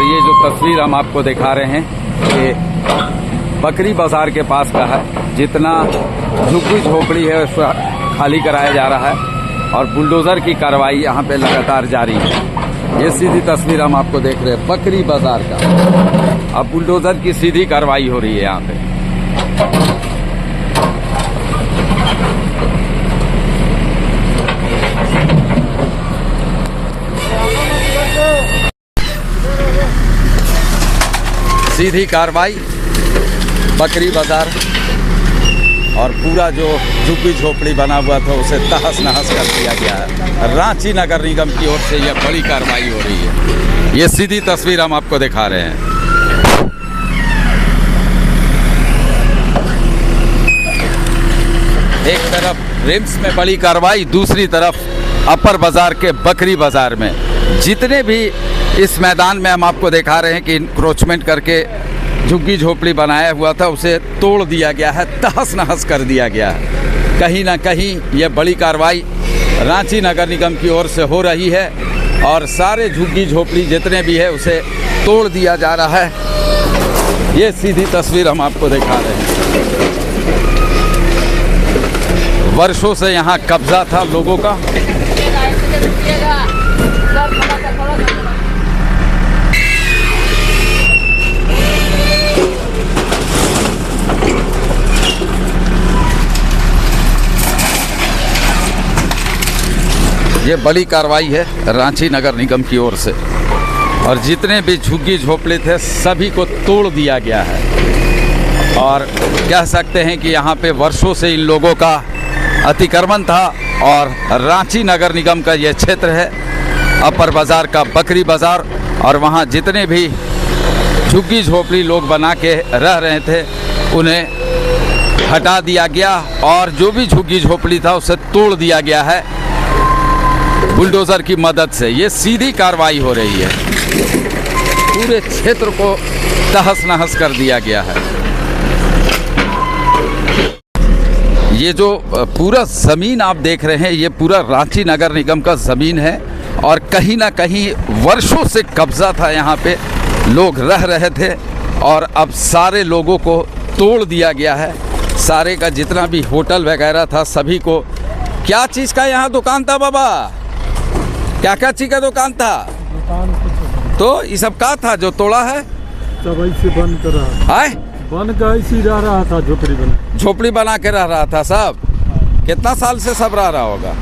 और ये जो तस्वीर हम आपको दिखा रहे हैं ये बकरी बाजार के पास का है। जितना झुग्गी झोपड़ी है उसको खाली कराया जा रहा है और बुलडोज़र की कार्रवाई यहाँ पे लगातार जारी है। ये सीधी तस्वीर हम आपको देख रहे हैं बकरी बाजार का। अब बुलडोज़र की सीधी कार्रवाई हो रही है यहाँ पे। सीधी कार्रवाई बकरी बाजार और पूरा जो झुग्गी झोपड़ी बना हुआ था उसे तहस नहस कर दिया गया है। रांची नगर निगम की ओर से यह बड़ी कार्रवाई हो रही है। ये सीधी तस्वीर हम आपको दिखा रहे हैं। एक तरफ रिम्स में बड़ी कार्रवाई, दूसरी तरफ अपर बाजार के बकरी बाजार में जितने भी इस मैदान में हम आपको दिखा रहे हैं कि इंक्रोचमेंट करके झुग्गी झोपड़ी बनाया हुआ था उसे तोड़ दिया गया है, तहस नहस कर दिया गया है। कहीं ना कहीं ये बड़ी कार्रवाई रांची नगर निगम की ओर से हो रही है और सारे झुग्गी झोपड़ी जितने भी है उसे तोड़ दिया जा रहा है। ये सीधी तस्वीर हम आपको दिखा रहे हैं। वर्षों से यहाँ कब्जा था लोगों का। ये बड़ी कार्रवाई है रांची नगर निगम की ओर से और जितने भी झुग्गी झोपड़े थे सभी को तोड़ दिया गया है। और कह सकते हैं कि यहाँ पे वर्षों से इन लोगों का अतिक्रमण था और रांची नगर निगम का ये क्षेत्र है अपर बाज़ार का बकरी बाज़ार और वहाँ जितने भी झुग्गी झोपड़ी लोग बना के रह रहे थे उन्हें हटा दिया गया और जो भी झुग्गी झोपड़ी था उसे तोड़ दिया गया है बुलडोज़र की मदद से। ये सीधी कार्रवाई हो रही है। पूरे क्षेत्र को तहस नहस कर दिया गया है। ये जो पूरा ज़मीन आप देख रहे हैं ये पूरा रांची नगर निगम का ज़मीन है और कहीं ना कहीं वर्षों से कब्ज़ा था। यहाँ पे लोग रह रहे थे और अब सारे लोगों को तोड़ दिया गया है। सारे का जितना भी होटल वगैरह था सभी को। क्या चीज़ का यहाँ दुकान था बाबा? क्या क्या चीज़ का दुकान था? तो ये सब का था जो तोड़ा है? सब ऐसे बंद कर रहा है। बन का ऐसे रह रहा था, झोपड़ी बना के रह रहा था सब। कितना साल से सब रह रहा होगा?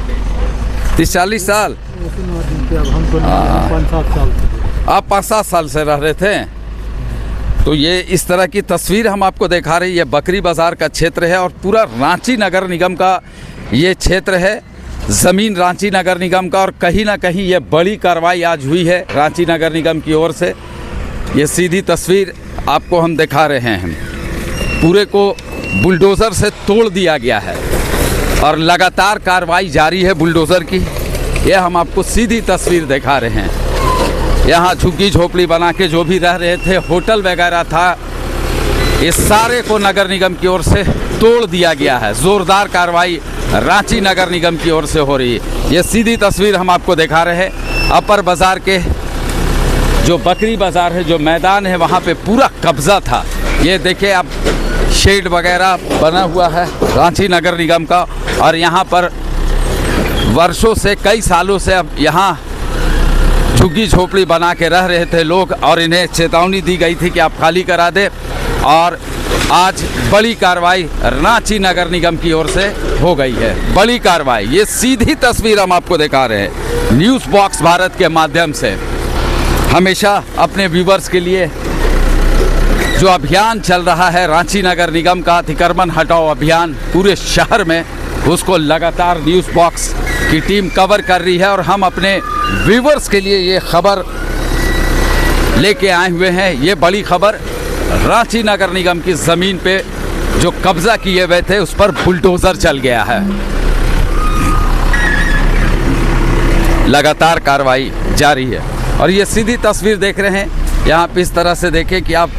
30-40 साल। आप 5-7 साल से रह रहे थे। तो ये इस तरह की तस्वीर हम आपको दिखा रही है। बकरी बाजार का क्षेत्र है और पूरा रांची नगर निगम का ये क्षेत्र है। ज़मीन रांची नगर निगम का और कहीं ना कहीं ये बड़ी कार्रवाई आज हुई है रांची नगर निगम की ओर से। ये सीधी तस्वीर आपको हम दिखा रहे हैं। पूरे को बुलडोज़र से तोड़ दिया गया है और लगातार कार्रवाई जारी है बुलडोज़र की। ये हम आपको सीधी तस्वीर दिखा रहे हैं। यहाँ झुग्गी झोपड़ी बना के जो भी रह रहे थे, होटल वगैरह था, इस सारे को नगर निगम की ओर से तोड़ दिया गया है। ज़ोरदार कार्रवाई रांची नगर निगम की ओर से हो रही है। ये सीधी तस्वीर हम आपको दिखा रहे हैं। अपर बाज़ार के जो बकरी बाज़ार है, जो मैदान है, वहाँ पे पूरा कब्ज़ा था। ये देखिए आप, शेड वगैरह बना हुआ है रांची नगर निगम का और यहाँ पर वर्षों से, कई सालों से अब यहाँ झुग्गी झोपड़ी बना के रह रहे थे लोग और इन्हें चेतावनी दी गई थी कि आप खाली करा दें। और आज बड़ी कार्रवाई रांची नगर निगम की ओर से हो गई है। बड़ी कार्रवाई। ये सीधी तस्वीर हम आपको दिखा रहे हैं न्यूज़ बॉक्स भारत के माध्यम से। हमेशा अपने व्यूवर्स के लिए जो अभियान चल रहा है रांची नगर निगम का अतिक्रमण हटाओ अभियान पूरे शहर में, उसको लगातार न्यूज़ बॉक्स की टीम कवर कर रही है और हम अपने व्यूवर्स के लिए ये खबर लेके आए हुए हैं। ये बड़ी खबर, रांची नगर निगम की ज़मीन पे जो कब्ज़ा किए हुए थे उस पर बुलडोज़र चल गया है। लगातार कार्रवाई जारी है और ये सीधी तस्वीर देख रहे हैं। यहाँ पे इस तरह से देखें कि आप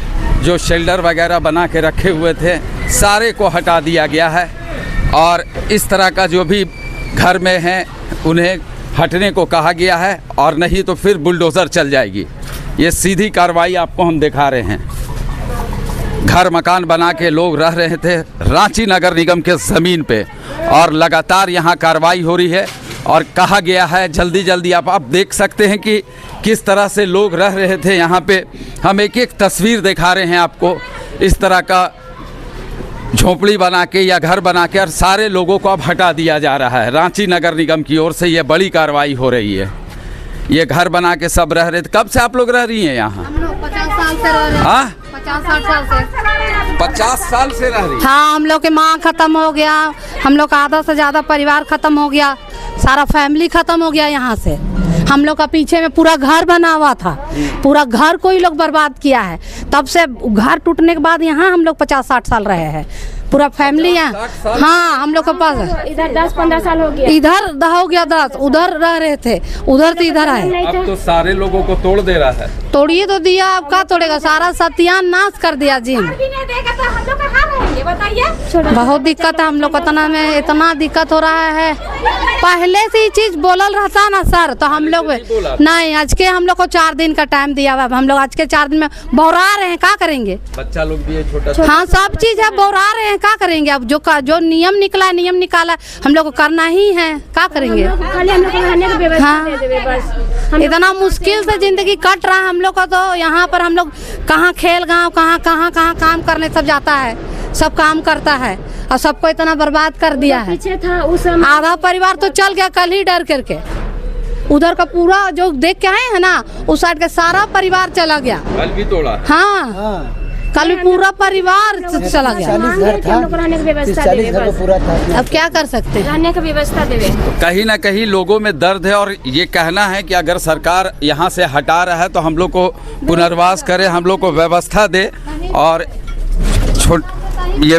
जो शेल्टर वगैरह बना के रखे हुए थे सारे को हटा दिया गया है और इस तरह का जो भी घर में हैं उन्हें हटने को कहा गया है और नहीं तो फिर बुलडोज़र चल जाएगी। ये सीधी कार्रवाई आपको हम दिखा रहे हैं। घर मकान बना के लोग रह रहे थे रांची नगर निगम के ज़मीन पे, और लगातार यहाँ कार्रवाई हो रही है। और कहा गया है जल्दी जल्दी, आप देख सकते हैं कि किस तरह से लोग रह रहे थे यहाँ पे। हम एक एक तस्वीर दिखा रहे हैं आपको, इस तरह का झोपड़ी बना के या घर बना के, और सारे लोगों को अब हटा दिया जा रहा है। रांची नगर निगम की ओर से ये बड़ी कार्रवाई हो रही है। ये घर बना के सब रह रहे थे। कब से आप लोग रह रही हैं यहाँ? हम लोग 50 साल से रह रहे हैं। हाँ, 50-60 साल से। 50 साल से रह रही हैं? हाँ, हम लोग के माँ खत्म हो गया, हम लोग का आधा से ज़्यादा परिवार खत्म हो गया, सारा फैमिली खत्म हो गया यहाँ से। हम लोग का पीछे में पूरा घर बना हुआ था, पूरा घर को ही लोग बर्बाद किया है। तब से घर टूटने के बाद यहाँ हम लोग 50-60 साल रहे हैं, पूरा फैमिली यहाँ। हाँ, हम लोग के पास इधर 10-15 साल हो गया। इधर हो गया 10, उधर रह रहे थे, उधर से इधर आए। अब तो सारे लोगों को तोड़ दे रहा है। तोड़िए तो दिया, अब क्या तोड़ेगा? सारा सत्यानाश कर दिया जी। बहुत दिक्कत है हम लोग को, इतना दिक्कत हो रहा है। पहले से ही चीज बोलल रहता ना सर, तो हम लोग नहीं, आज के हम लोग को 4 दिन का टाइम दिया हुआ। हम लोग आज के 4 दिन में बौरा रहे हैं, क्या करेंगे? बच्चा लोग भी है छोटा। हाँ, सब चीज है, बौरा रहे हैं, क्या करेंगे? अब जो नियम निकला, नियम निकाला, हम लोग को करना ही है, क्या करेंगे? हाँ, इतना मुश्किल से जिंदगी कट रहा है हम लोग का। तो यहाँ पर हम लोग कहाँ खेल गाँव, कहाँ काम करने सब जाता है, सब काम करता है, और सबको इतना बर्बाद कर दिया है। पीछे था उस आधा परिवार तो चल गया कल ही डर करके। उधर का पूरा जो देख के आए हैं ना, उस साइड का सारा परिवार चला गया। कल भी तोड़ा? हाँ, कल भी पूरा परिवार चला गया। रहने की व्यवस्था देवे, अब क्या कर सकते हैं? रहने की व्यवस्था देवे। कहीं ना कहीं लोगों में दर्द है, और ये कहना है कि अगर सरकार यहाँ से हटा रहा है तो हम लोग को पुनर्वास करे, हम लोग को व्यवस्था दे। और ये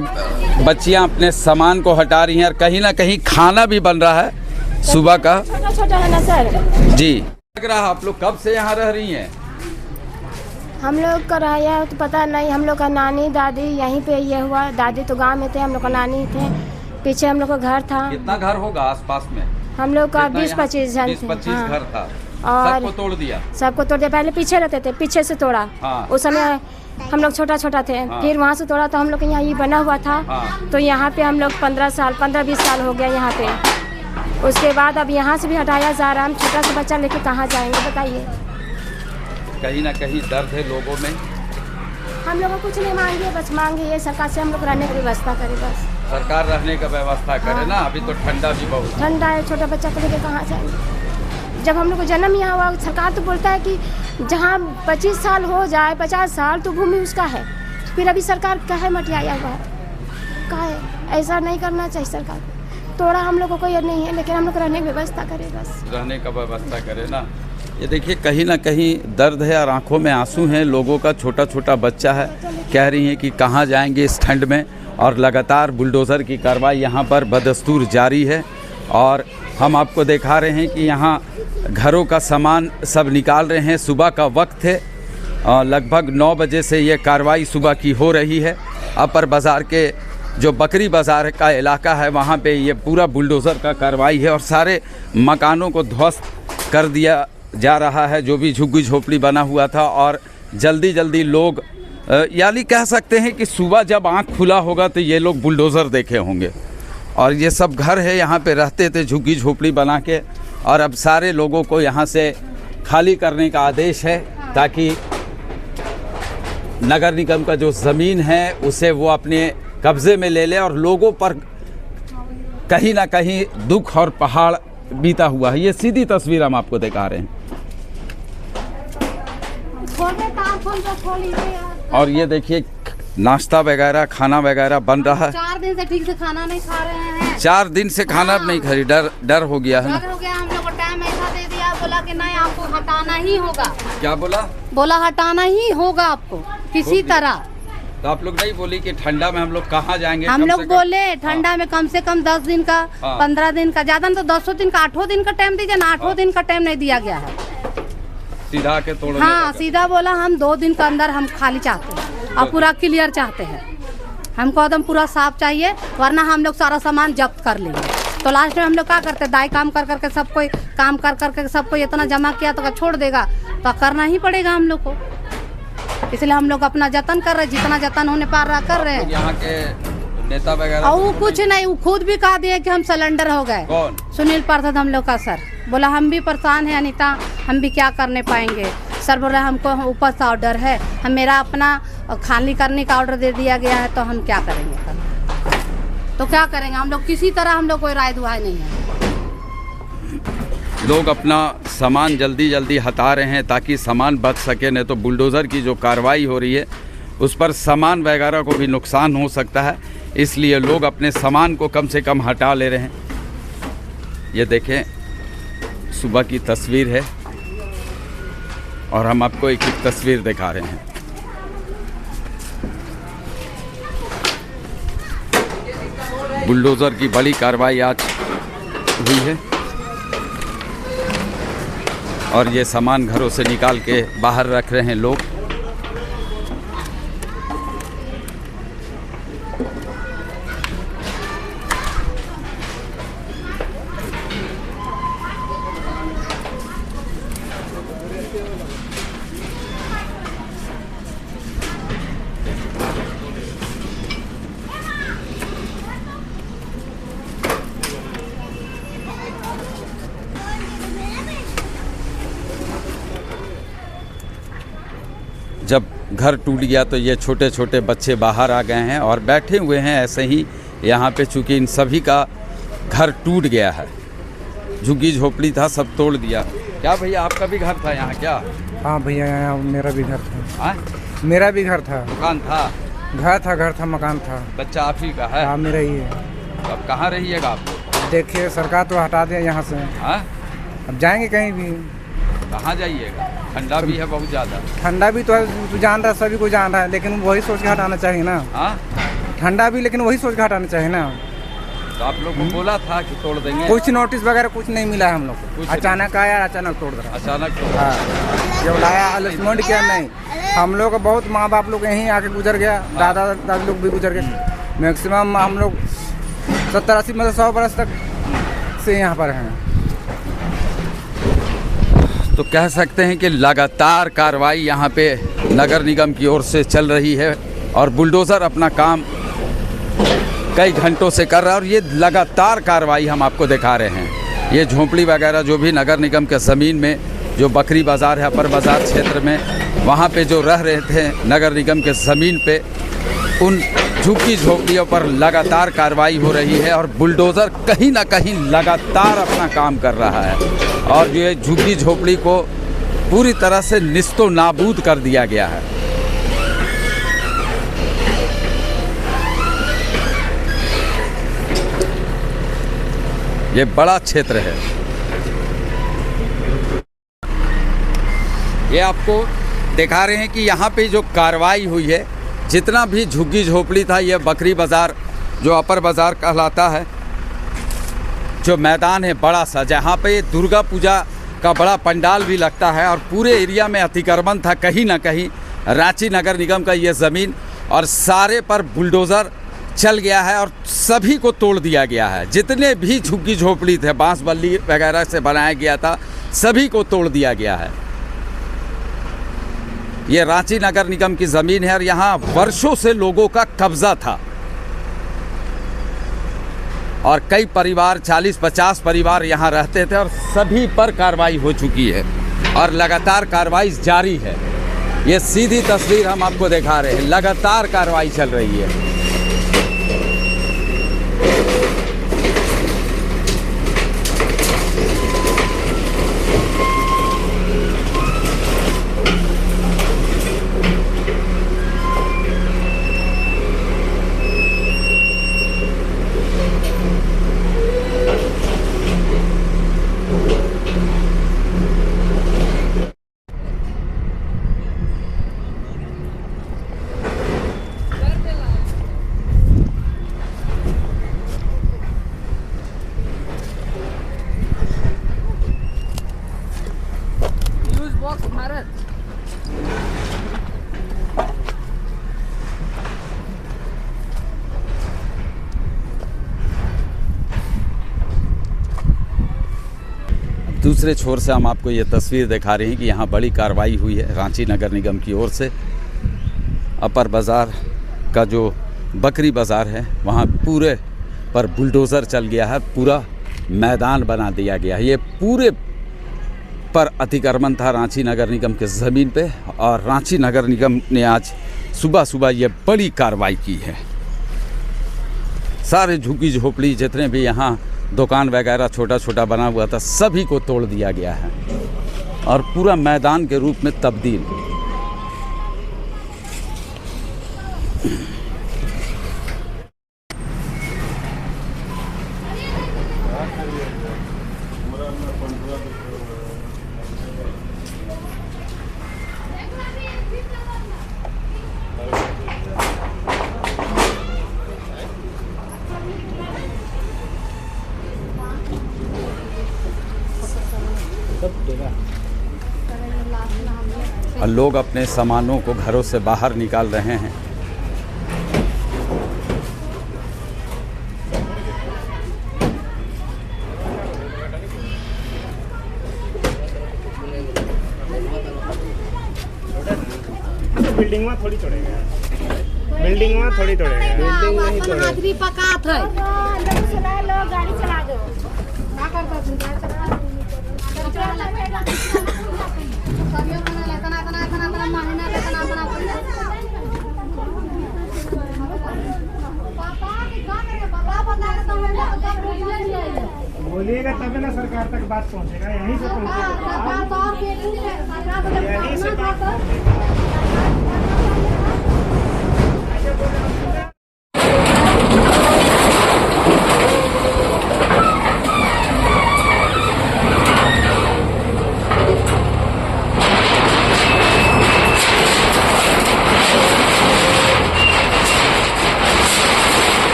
बच्चियाँ अपने सामान को हटा रही हैं, और कहीं ना कहीं खाना भी बन रहा है सुबह का। छोटा है ना सर जी। लग रहा है आप लोग कब से यहाँ रह रही हैं? हम लोग का रहा तो पता नहीं। हम लोग का नानी दादी यहीं पे ये हुआ। दादी तो गांव में थे, हम लोग का नानी थे। पीछे हम लोग का घर था। कितना घर होगा आसपास में? हम लोग का 20-25 जन थे। 20-25 घर था। और सबको तोड़ दिया? सबको तोड़ दिया। पहले पीछे रहते थे, पीछे से तोड़ा। हाँ। उस समय हम लोग छोटा थे। हाँ। फिर वहाँ से तोड़ा तो हम लोग के यहाँ ये बना हुआ था। हाँ। तो यहाँ पे हम लोग 15-20 साल हो गया यहाँ पे। उसके बाद अब यहाँ से भी हटाया जा रहा है। हम छोटा सा बच्चा लेके कहाँ जाएंगे बताइए? कहीं ना कहीं दर्द है लोगों में। हम लोग को कुछ नहीं मांगे, बस मांगे ये सरकार से हम लोग रहने की व्यवस्था करे। बस सरकार रहने का व्यवस्था करे। हाँ। ना, अभी तो ठंडा भी बहुत ठंडा है, छोटा बच्चा को लेके कहाँ जाएंगे? जब हम लोग को जन्म यहाँ हुआ, सरकार तो बोलता है कि जहाँ 25 साल हो जाए, 50 साल तो भूमि उसका है। फिर अभी सरकार काहे मटियाया हुआ है? काहे ऐसा नहीं करना चाहिए सरकार को। तोड़ा हम लोगों को ये नहीं है, लेकिन हम लोग रहने की व्यवस्था करे, बस रहने का व्यवस्था करे ना। ये देखिए कहीं ना कहीं दर्द है, और आंखों में आंसू हैं लोगों का। छोटा बच्चा है, कह रही हैं कि कहाँ जाएंगे इस ठंड में। और लगातार बुलडोज़र की कार्रवाई यहाँ पर बदस्तूर जारी है। और हम आपको दिखा रहे हैं कि यहाँ घरों का सामान सब निकाल रहे हैं। सुबह का वक्त है, लगभग 9 बजे से ये कार्रवाई सुबह की हो रही है। अपर बाज़ार के जो बकरी बाज़ार का इलाका है, वहाँ पे ये पूरा बुलडोज़र का कार्रवाई है, और सारे मकानों को ध्वस्त कर दिया जा रहा है, जो भी झुग्गी झोपड़ी बना हुआ था। और जल्दी लोग यानी कह सकते हैं कि सुबह जब आँख खुला होगा तो ये लोग बुलडोज़र देखे होंगे। और ये सब घर है, यहाँ पे रहते थे झुग्गी झोपड़ी बना के। और अब सारे लोगों को यहाँ से खाली करने का आदेश है, ताकि नगर निगम का जो ज़मीन है उसे वो अपने कब्ज़े में ले ले। और लोगों पर कहीं ना कहीं दुख और पहाड़ बीता हुआ है। ये सीधी तस्वीर हम आपको दिखा रहे हैं। और ये देखिए नाश्ता वगैरह, खाना वगैरह बन रहा है। 4 दिन से ठीक से खाना नहीं खा रहे हैं। 4 दिन से खाना नहीं खा रही। डर हो गया है ना? डर हो गया। हम लोग को टाइम ऐसा दे दिया, बोला कि नहीं आपको हटाना ही होगा। क्या बोला? बोला हटाना ही होगा आपको किसी तरह। तो आप लोग नहीं बोली कि ठंडा में हम लोग कहाँ जाएंगे? हम लोग बोले ठंडा में कम से कम 10 दिन का, 15 दिन का, ज्यादा तो 10 दिन का, 8 दिन का टाइम दीजिए ना। 8 दिन का टाइम नहीं दिया गया है। सीधा के तोड़ने हाँ, सीधा बोला हम 2 दिन के अंदर हम खाली चाहते हैं, और पूरा क्लियर चाहते हैं। हमको एकदम पूरा साफ चाहिए, वरना हम लोग सारा सामान जब्त कर लेंगे। तो लास्ट में हम लोग क्या करते, दाई काम कर करके सब कोई काम कर करके सबको इतना जमा किया तो छोड़ देगा, तो करना ही पड़ेगा हम लोग को। इसलिए हम लोग अपना जतन कर रहे हैं, जितना जतन होने पार रहा कर रहे हैं। यहाँ के नेता वगैरह और वो कुछ नहीं, वो खुद भी कहा दिए कि हम सिलेंडर हो गए। कौन? सुनील पार्षद हम लोग का सर बोला हम भी परेशान है अनीता, हम भी क्या करने पाएंगे। सर बोल रहे हमको ऊपर से ऑर्डर है, हम मेरा अपना खाली करने का ऑर्डर दे दिया गया है, तो हम क्या करेंगे सर? तो क्या करेंगे हम लोग, किसी तरह हम लोग कोई राय दुहाई नहीं है। लोग अपना सामान जल्दी जल्दी हटा रहे हैं ताकि सामान बच सके, नहीं तो बुलडोज़र की जो कार्रवाई हो रही है उस पर सामान वगैरह को भी नुकसान हो सकता है, इसलिए लोग अपने सामान को कम से कम हटा ले रहे हैं। ये देखें, सुबह की तस्वीर है और हम आपको एक एक तस्वीर दिखा रहे हैं। बुलडोज़र की बड़ी कार्रवाई आज हुई है और ये सामान घरों से निकाल के बाहर रख रहे हैं लोग। जब घर टूट गया तो ये छोटे छोटे बच्चे बाहर आ गए हैं और बैठे हुए हैं ऐसे ही यहाँ पे, चूँकि इन सभी का घर टूट गया है, झुग्गी झोपड़ी था सब तोड़ दिया। क्या भैया आपका भी घर था यहाँ क्या? हाँ भैया, यहाँ मेरा भी घर था। हाँ? मेरा भी घर था। दुकान था? घर था, मकान था। बच्चा आप ही का है? हाँ मेरा ही है। अब कहाँ रहिएगा आप? देखिए सरकार तो हटा दे यहाँ से। हाँ? अब जाएंगे कहीं भी। कहाँ जाइएगा? ठंडा भी है बहुत ज़्यादा। ठंडा भी तो है, तू जान रहा है, सभी को जान रहा है, लेकिन वही सोच के हटाना चाहिए ना। हाँ? ठंडा भी, लेकिन वही सोच के हटाना चाहिए ना। तो आप लोग को बोला था कि तोड़ देंगे? कुछ नोटिस वगैरह कुछ नहीं मिला है हम लोग को। अचानक आया, अचानक तोड़ रहा। अचानक तोड़? हाँ, जब लाया अलसमेंट किया नहीं। हम लोग बहुत माँ बाप लोग यहीं आके गुजर गया, दादा दादी लोग भी गुजर गए। मैक्सिमम हम लोग 70-80 मतलब 100 बरस तक से यहाँ पर हैं। तो कह सकते हैं कि लगातार कार्रवाई यहाँ पे नगर निगम की ओर से चल रही है और बुलडोज़र अपना काम कई घंटों से कर रहा है और ये लगातार कार्रवाई हम आपको दिखा रहे हैं। ये झोंपड़ी वगैरह जो भी नगर निगम के ज़मीन में, जो बकरी बाज़ार है, अपर बाज़ार क्षेत्र में, वहाँ पे जो रह रहे थे नगर निगम के ज़मीन पे, उन झुग्गी झोपड़ियों पर लगातार कार्रवाई हो रही है और बुलडोज़र कहीं ना कहीं लगातार अपना काम कर रहा है और जो ये झुग्गी झोपड़ी को पूरी तरह से निस्तो नाबूद कर दिया गया है। ये बड़ा क्षेत्र है। ये आपको दिखा रहे हैं कि यहाँ पे जो कार्रवाई हुई है, जितना भी झुग्गी झोपड़ी था, ये बकरी बाज़ार जो अपर बाज़ार कहलाता है, जो मैदान है बड़ा सा, जहाँ पे दुर्गा पूजा का बड़ा पंडाल भी लगता है और पूरे एरिया में अतिक्रमण था कहीं ना कहीं रांची नगर निगम का ये ज़मीन, और सारे पर बुलडोज़र चल गया है और सभी को तोड़ दिया गया है। जितने भी झुग्गी झोपड़ी थे, बांस बल्ली वगैरह से बनाया गया था, सभी को तोड़ दिया गया है। ये रांची नगर निगम की ज़मीन है और यहाँ वर्षों से लोगों का कब्जा था और कई परिवार, 40-50 परिवार यहाँ रहते थे और सभी पर कार्रवाई हो चुकी है और लगातार कार्रवाई जारी है। ये सीधी तस्वीर हम आपको दिखा रहे हैं, लगातार कार्रवाई चल रही है। दूसरे छोर से हम आपको ये तस्वीर दिखा रहे हैं कि यहाँ बड़ी कार्रवाई हुई है रांची नगर निगम की ओर से। अपर बाज़ार का जो बकरी बाज़ार है वहाँ पूरे पर बुलडोज़र चल गया है, पूरा मैदान बना दिया गया है। ये पूरे पर अतिक्रमण था रांची नगर निगम के ज़मीन पे, और रांची नगर निगम ने आज सुबह सुबह ये बड़ी कार्रवाई की है। सारे झुग्गी झोपड़ी जितने भी यहाँ दुकान वगैरह छोटा छोटा बना हुआ था सभी को तोड़ दिया गया है और पूरा मैदान के रूप में तब्दील। और लोग अपने सामानों को घरों से बाहर निकाल रहे हैं। बिल्डिंग में थोड़ी तोड़ेगा, बिल्डिंग में थोड़ी तोड़ेगा, बिल्डिंग नहीं तोड़ेगा। हाजरी पका था अंदर चला लो, गाड़ी चला दो। क्या करता तुम? बोलिएगा तभी ना सरकार तक बात पहुंचेगा, यहीं से पहुंचेगा, यहीं से बात पहुंचेगा।